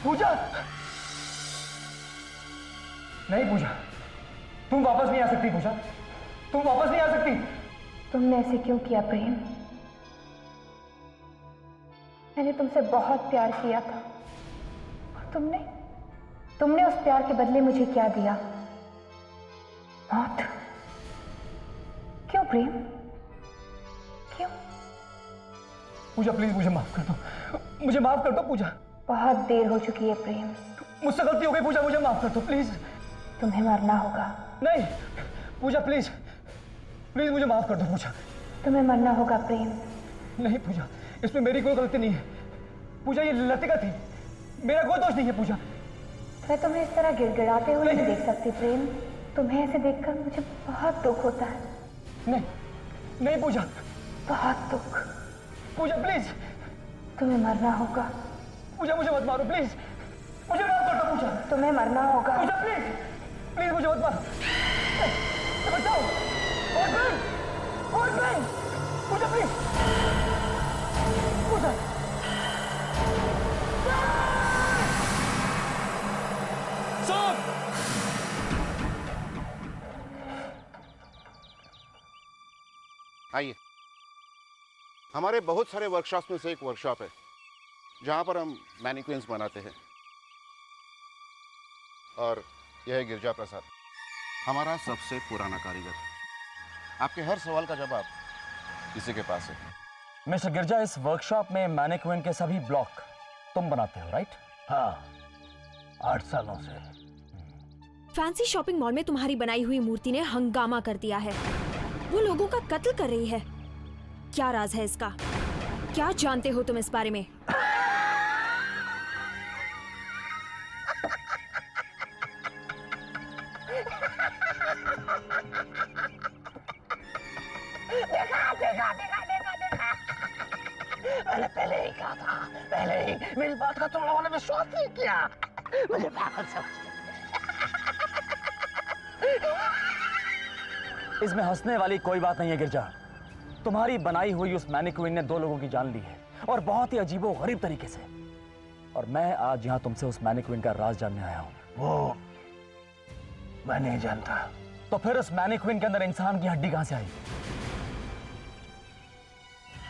पूजा, नहीं पूजा, तुम वापस नहीं आ सकती। पूजा, तुम वापस नहीं आ सकती। तुमने ऐसे क्यों किया प्रेम? मैंने तुमसे बहुत प्यार किया था और तुमने उस प्यार के बदले मुझे क्या दिया? मौत। क्यों प्रेम, क्यों? पूजा प्लीज मुझे माफ कर दो, मुझे माफ कर दो पूजा। बहुत देर हो चुकी है प्रेम। मुझसे गलती हो गई पूजा, मुझे माफ कर दो प्लीज। तुम्हें मरना होगा। नहीं पूजा प्लीज, प्लीज मुझे माफ कर दो पूजा। तुम्हें मरना होगा प्रेम। नहीं पूजा, इसमें मेरी कोई गलती नहीं है पूजा, ये लतिका थी, मेरा कोई दोष नहीं है पूजा। मैं तुम्हें इस तरह गिड़गिड़ाते हुए नहीं देख सकती प्रेम। तुम्हें ऐसे देखकर मुझे बहुत दुख होता है। नहीं नहीं पूजा, बहुत दुख। पूजा प्लीज। तुम्हें मरना होगा। पूजा मुझे मत मारो प्लीज, मुझे माफ कर दो पूजा। तुम्हें मरना होगा। पूजा प्लीज, प्लीज मुझे मत मारो, बचाओ। पूजा प्लीज, पूजा। आइए, हमारे बहुत सारे वर्कशॉप्स में से एक वर्कशॉप है जहां पर हम मैनिक्विन्स बनाते हैं। और यह है गिरजा प्रसाद, हमारा सबसे पुराना कारीगर। आपके हर सवाल का जवाब इसी के पास है। मिस्टर गिरजा, इस वर्कशॉप में मैनिक्विन के सभी ब्लॉक तुम बनाते हो, राइट? हाँ, 8 सालों से। फैंसी शॉपिंग मॉल में तुम्हारी बनाई हुई मूर्ति ने हंगामा कर दिया है। वो लोगों का कत्ल कर रही है। क्या राज है इसका? क्या जानते हो तुम इस बारे में? मैंने पहले ही कहा था, पहले ही। मेरी बात का तुम लोगों ने विश्वास नहीं किया, मुझे पागल समझते। इसमें हंसने वाली कोई बात नहीं है गिरजा। तुम्हारी बनाई हुई उस मैनिक्विन ने 2 लोगों की जान ली है, और बहुत ही अजीबो-गरीब तरीके से। और मैं आज यहां तुमसे उस मैनिक्विन का राज जानने आया हूं। वो मैं नहीं जानता। तो फिर उस मैनिक्विन के अंदर इंसान की हड्डी कहां से आई?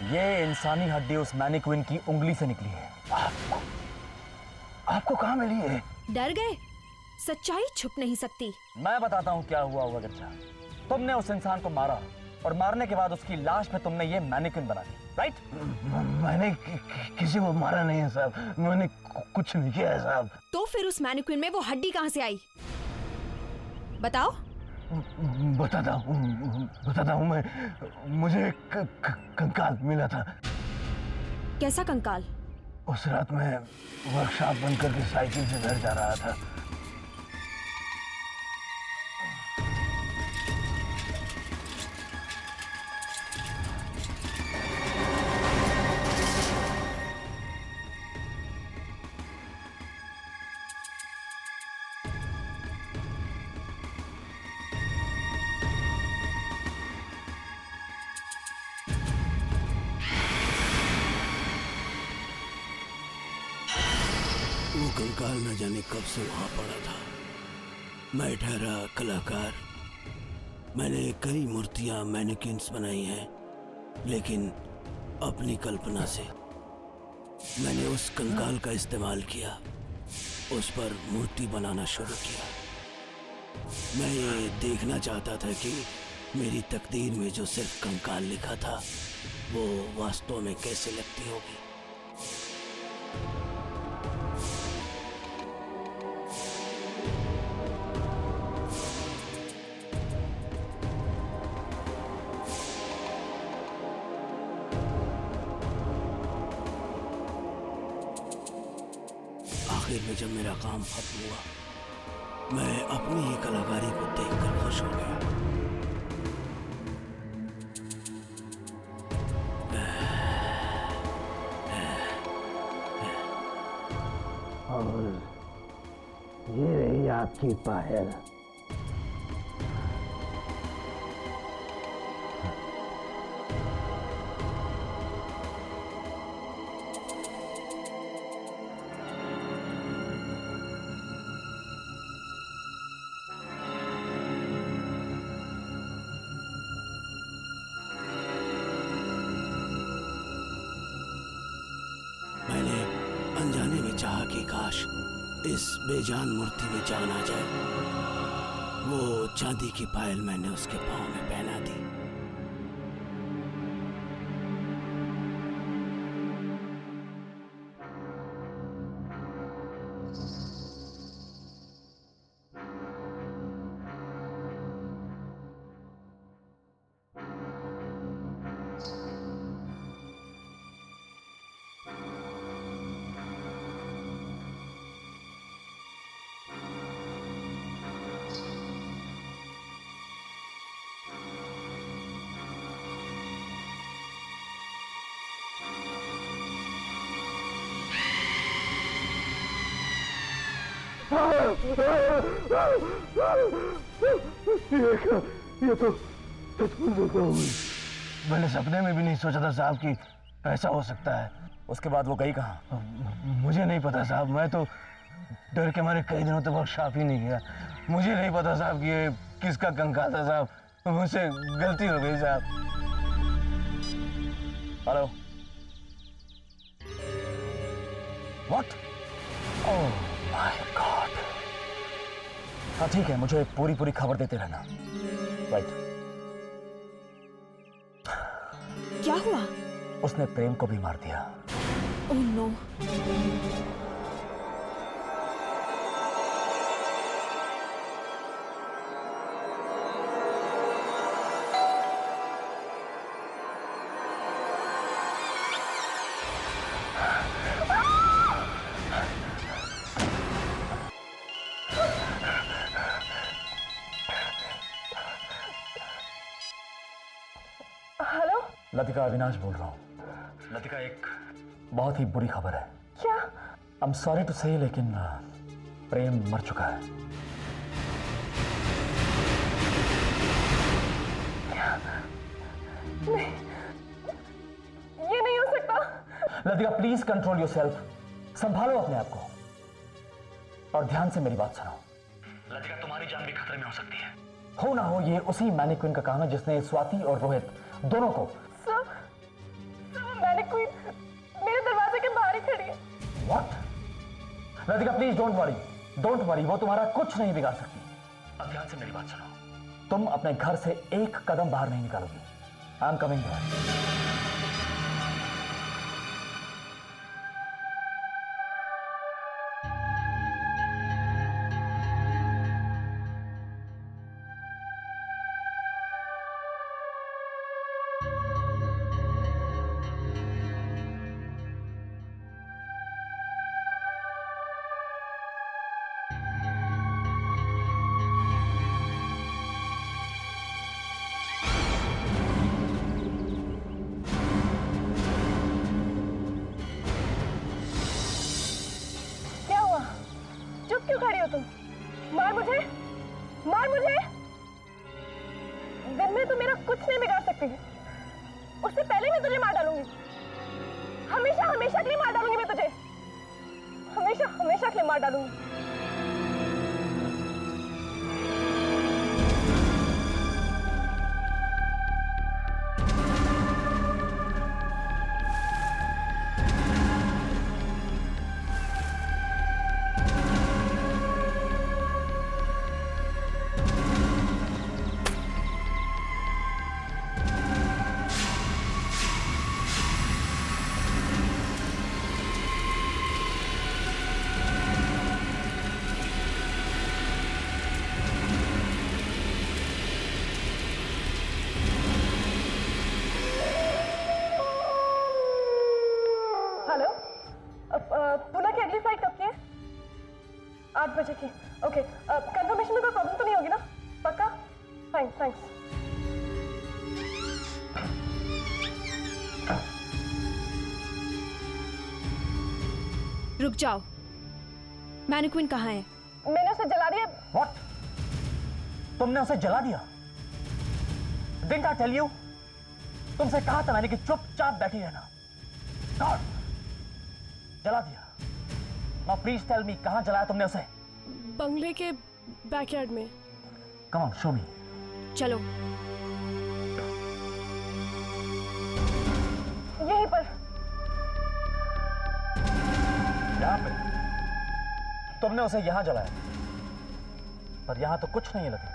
ये इंसानी हड्डी उस मैनिक्विन की उंगली से निकली है। आपको कहां मिली है? डर गए? सच्चाई छुप नहीं सकती। मैं बताता हूं क्या हुआ होगा गिरजा। तुमने उस इंसान को मारा, और मारने के बाद उसकी लाश पे तुमने ये मैनिक्विन बना दी, राइट? मैंने किसी को मारा नहीं है साहब, मैंने कुछ नहीं किया है साहब। तो फिर उस मैनिक्विन में वो हड्डी कहां से आई? बताओ। बताता हूँ मैं। मुझे कंकाल मिला था। कैसा कंकाल? उस रात मैं वर्कशॉप बंद करके साइकिल से घर जा रहा था। वो कंकाल न जाने कब से वहां पड़ा था। मैं ठहरा कलाकार। मैंने कई मूर्तियां, मैनिक्विन्स बनाई हैं, लेकिन अपनी कल्पना से मैंने उस कंकाल का इस्तेमाल किया, उस पर मूर्ति बनाना शुरू किया। मैं ये देखना चाहता था कि मेरी तकदीर में जो सिर्फ कंकाल लिखा था वो वास्तव में कैसे लगती होगी। आखिर में जब मेरा काम खत्म हुआ, मैं अपनी ही कलाकारी को देखकर खुश हो गया। और ये रही आपकी पायल। चाहा कि काश इस बेजान मूर्ति में जान आ जाए। वो चांदी की पायल मैंने उसके पाँव में पहना दी। ये तो सचमुच धोखा हुई। मैंने सपने में भी नहीं सोचा था साहब कि ऐसा हो सकता है। उसके बाद वो गई कहाँ? मुझे नहीं पता साहब, मैं तो डर के मारे कई दिनों तक वर्कशॉप ही नहीं गया। मुझे नहीं पता साहब कि ये किसका कंकाल था साहब, मुझसे गलती हो गई साहब। Hello. What? Oh my God. हाँ ठीक है, मुझे पूरी खबर देते रहना। राइट। क्या हुआ? उसने प्रेम को भी मार दिया। Oh no. Hello. Latika, Avinash बोल रहा हूँ। लतिका, एक बहुत ही बुरी खबर है। क्या? आई एम सॉरी टू से, लेकिन प्रेम मर चुका है। नहीं, ये नहीं हो सकता। Latika, please control yourself. संभालो अपने आप को और ध्यान से मेरी बात सुनो। लतिका, तुम्हारी जान भी खतरे में हो सकती है। हो ना हो ये उसी मैनिक्विन का काम है जिसने स्वाति और रोहित दोनों को। सर, मैनिक्विन मेरे दरवाजे के बाहर ही खड़ी है। What? Latika, please don't worry, वो तुम्हारा कुछ नहीं बिगाड़ सकती। अब ध्यान से मेरी बात सुनो। तुम अपने घर से एक कदम बाहर नहीं निकालोगी। I am coming here. क्यों खड़ी हो तुम? मार मुझे, मार मुझे। दिन में तो मेरा कुछ नहीं बिगाड़ सकती है, उससे पहले मैं तुझे मार डालूंगी। हमेशा हमेशा के लिए मार डालूंगी मैं तुझे, हमेशा हमेशा के लिए मार डालूंगी। हेलो, पुणे की अगली फ्लाइट कब की है? 8 बजे की। ओके, कंफर्मेशन में कोई प्रॉब्लम तो नहीं होगी ना? पक्का? Fine, thanks. रुक जाओ, मैनिक्विन कहाँ है? मैंने उसे जला दिया। What? तुमने उसे जला दिया? Didn't I tell you? तुमसे कहा था मैंने कि चुपचाप बैठी रहना। God! जला दिया। Now please tell me, कहाँ जलाया तुमने उसे? बंगले के बैकयार्ड में। Come on, show me. चलो। यहीं पर। यहाँ पे? तुमने उसे यहां जलाया, पर यहां तो कुछ नहीं लगे।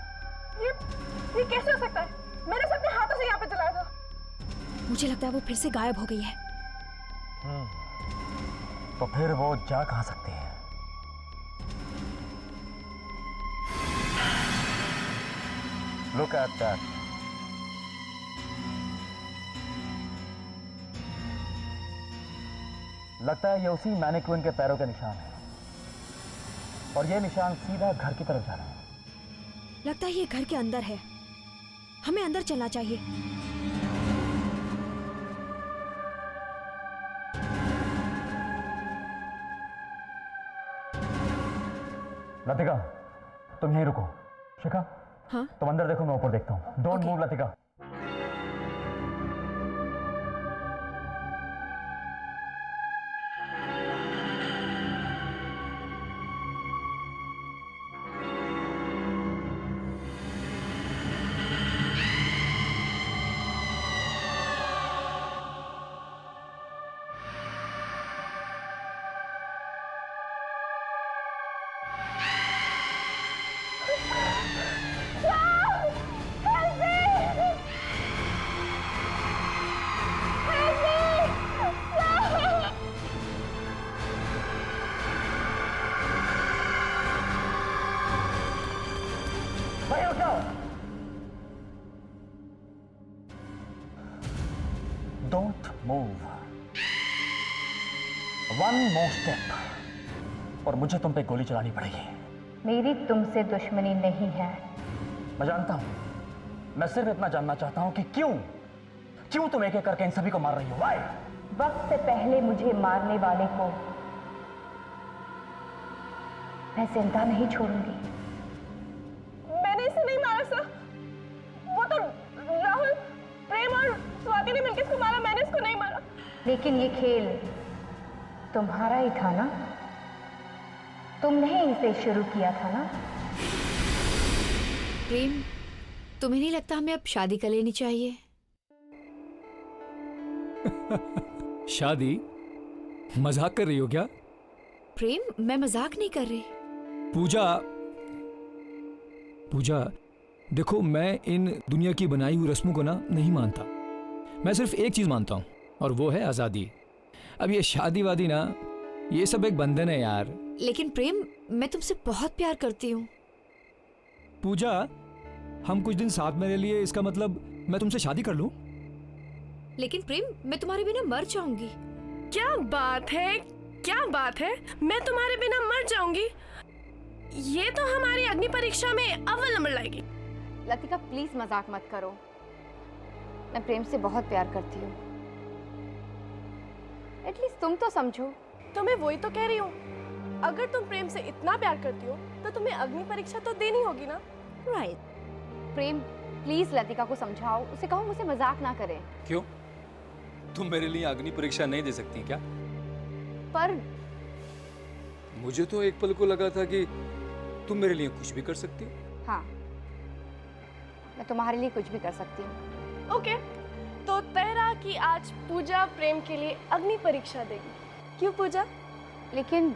ये कैसे हो सकता है? मैंने उसे अपने हाथों से यहाँ पे जलाया था। मुझे लगता है वो फिर से गायब हो गई है। तो फिर वो जा कहां सकती है? Look at that. लगता है ये उसी मैनिक्विन के पैरों के निशान है, और ये निशान सीधा घर की तरफ जा रहा है। लगता है ये घर के अंदर है। हमें अंदर चलना चाहिए। लतिका, तुम यहीं रुको। शिखा, हाँ? तुम अंदर देखो, मैं ऊपर देखता हूँ। Don't move Latika. Don't move. One more step और मुझे तुम पे गोली चलानी पड़ेगी। मेरी तुमसे दुश्मनी नहीं है। मैं जानता हूं। मैं सिर्फ इतना जानना चाहता हूं कि क्यों तुम एक एक करके इन सभी को मार रही हो? Why? वक्त से पहले मुझे मारने वाले को मैं जिंदा नहीं छोड़ूंगी। मैंने इसे नहीं मारा सर। वो तो राहुल, प्रेम और स्वाति ने मिलकर इसको मारा। मैंने इसको नहीं मारा। लेकिन ये खेल तुम्हारा ही था ना? तुमने ही इसे शुरू किया था ना? प्रेम, तुम्हें नहीं लगता हमें अब शादी कर लेनी चाहिए? शादी? मजाक कर रही हो क्या? प्रेम, मैं मजाक नहीं कर रही। पूजा, देखो, मैं इन दुनिया की बनाई हुई रस्मों को ना नहीं मानता। मैं सिर्फ एक चीज मानता हूं, और वो है आजादी। अब ये शादी वादी ना, ये सब एक बंधन है यार। लेकिन प्रेम, मैं तुमसे बहुत प्यार करती हूँ। पूजा, हम कुछ दिन साथ में रह लिए, इसका मतलब मैं तुमसे शादी कर लूं? लेकिन प्रेम, मैं तुम्हारे बिना मर जाऊंगी। क्या बात है, क्या बात है? मैं तुम्हारे बिना मर जाऊंगी? ये तो हमारी अग्नि परीक्षा में अव्वल नंबर लाएगी। लतिका, प्लीज मजाक मत करो। मैं प्रेम से बहुत प्यार करती हूँ। एटलीस्ट तुम तो समझो। तो मैं वही तो कह रही हूँ। अगर तुम प्रेम से इतना प्यार करती हो तो तुम्हें अग्नि परीक्षा तो देनी होगी ना? राइट। प्रेम, प्लीज लतिका को समझाओ, उसे कहो मुझे मजाक ना करे। क्यों? तुम मेरे लिए अग्नि परीक्षा नहीं दे सकती क्या? पर मुझे तो एक पल को लगा था कि तुम मेरे लिए कुछ भी कर सकती हो। हाँ, मैं तुम्हारे लिए कुछ भी कर सकती हूँ। ओके, तो तय रहा कि आज पूजा प्रेम के लिए अग्नि परीक्षा देगी। क्यों पूजा? लेकिन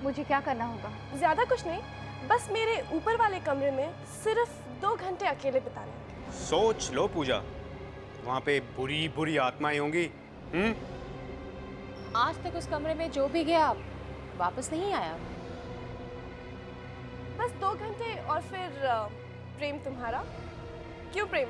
मुझे क्या करना होगा? ज्यादा कुछ नहीं, बस मेरे ऊपर वाले कमरे में सिर्फ 2 घंटे अकेले बिताने। सोच लो पूजा, वहाँ पे बुरी बुरी आत्माएं होंगी। आज तक उस कमरे में जो भी गया वापस नहीं आया। बस 2 घंटे और फिर प्रेम तुम्हारा। क्यों प्रेम?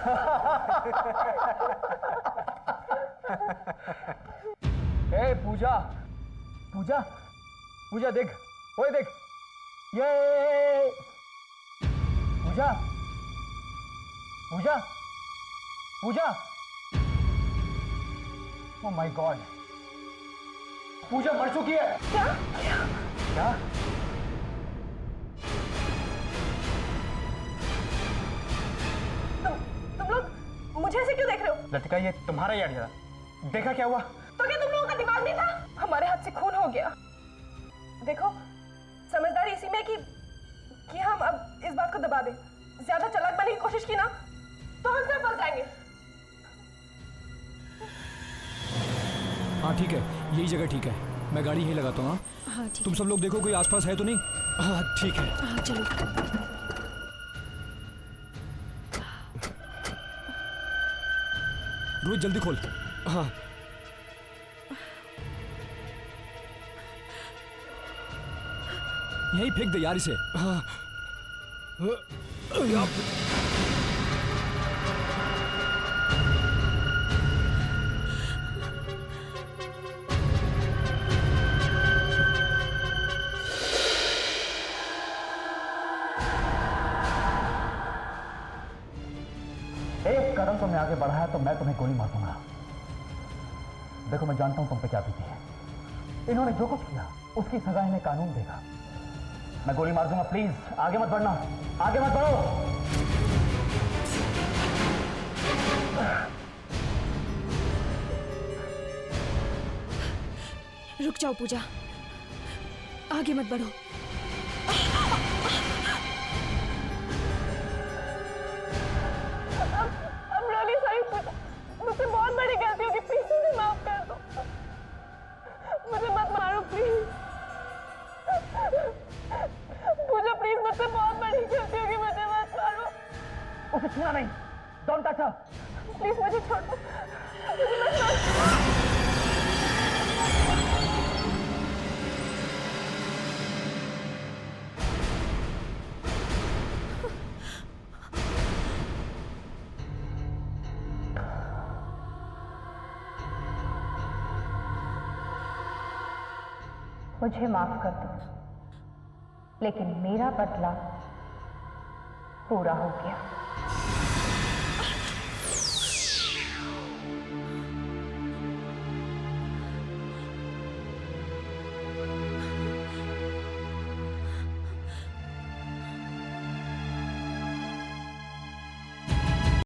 ए पूजा, पूजा, पूजा देख, ओए देख, ये पूजा, पूजा, पूजा, ओह माय गॉड, पूजा मर चुकी है। क्या? क्या? तुम लोग मुझे ऐसे क्यों देख रहे हो? लतिका ये तुम्हारा ही आइडिया, देखा क्या हुआ? तो क्या तुम लोगों का दिमाग नहीं था? हमारे हाथ से खून हो गया। देखो, समझदारी इसी में कि हम अब इस बात को दबा दें। ज्यादा चालाक बनने की कोशिश की ना तो हम सब फंस जाएंगे। हाँ ठीक है, यही जगह ठीक है, मैं गाड़ी यहीं लगाता हूँ। हाँ ठीक तुम सब लोग देखो कोई आसपास है तो नहीं। हाँ ठीक है। हाँ चलो। रोहित जल्दी खोल। हाँ यहीं फेंक दे यार इसे। हाँ एक कदम तुमने आगे बढ़ाया तो मैं तुम्हें गोली मार दूंगा। देखो मैं जानता हूं तुम पे क्या बीती है। इन्होंने जो कुछ किया उसकी सजा इन्हें कानून देगा। मैं गोली मार दूंगा, प्लीज आगे मत बढ़ना, आगे मत बढ़ो। रुक जाओ पूजा, आगे मत बढ़ो। I'm really sorry पूजा, मुझसे बहुत बड़ी गलती होगी, प्लीज मुझे माफ कर दो। मुझे मत मारो प्लीज। पूजा प्लीज, मुझसे बहुत बड़ी गलती होगी, मुझे मत मारो। उसे छूना नहीं, डोंट टच हर। प्लीज मुझे छोड़ दो, मुझे मत मारो। मुझे माफ कर दो, लेकिन मेरा बदला पूरा हो गया।